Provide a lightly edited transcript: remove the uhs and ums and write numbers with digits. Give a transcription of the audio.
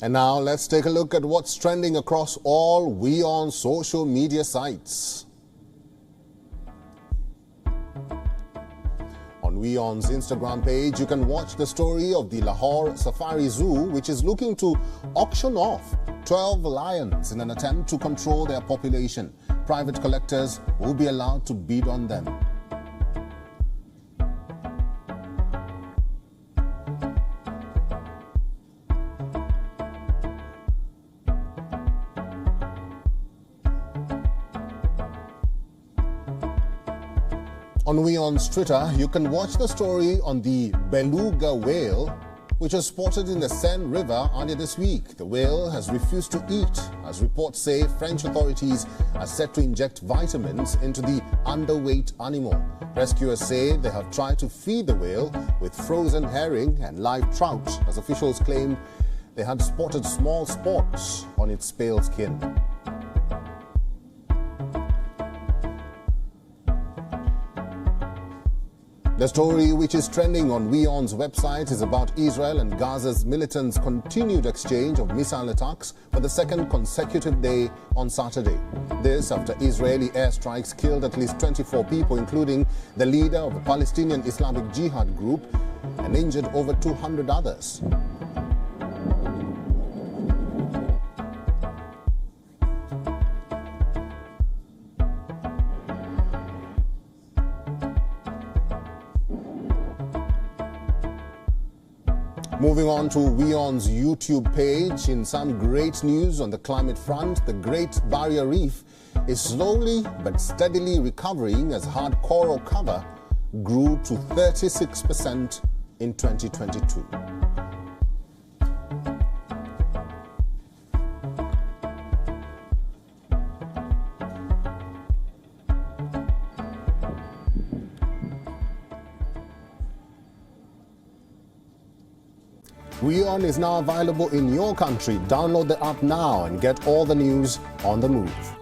And now let's take a look at what's trending across all WION social media sites. On WION's Instagram page, you can watch the story of the Lahore Safari Zoo, which is looking to auction off 12 lions in an attempt to control their population. Private collectors will be allowed to bid on them. On WION's Twitter, you can watch the story on the beluga whale, which was spotted in the Seine River earlier this week. The whale has refused to eat, as reports say French authorities are set to inject vitamins into the underweight animal. Rescuers say they have tried to feed the whale with frozen herring and live trout, as officials claimed they had spotted small spots on its pale skin. The story, which is trending on WION's website, is about Israel and Gaza's militants' continued exchange of missile attacks for the second consecutive day on Saturday. This after Israeli airstrikes killed at least 24 people, including the leader of the Palestinian Islamic Jihad group, and injured over 200 others. Moving on to WION's YouTube page, in some great news on the climate front, the Great Barrier Reef is slowly but steadily recovering as hard coral cover grew to 36% in 2022. WION is now available in your country. Download the app now and get all the news on the move.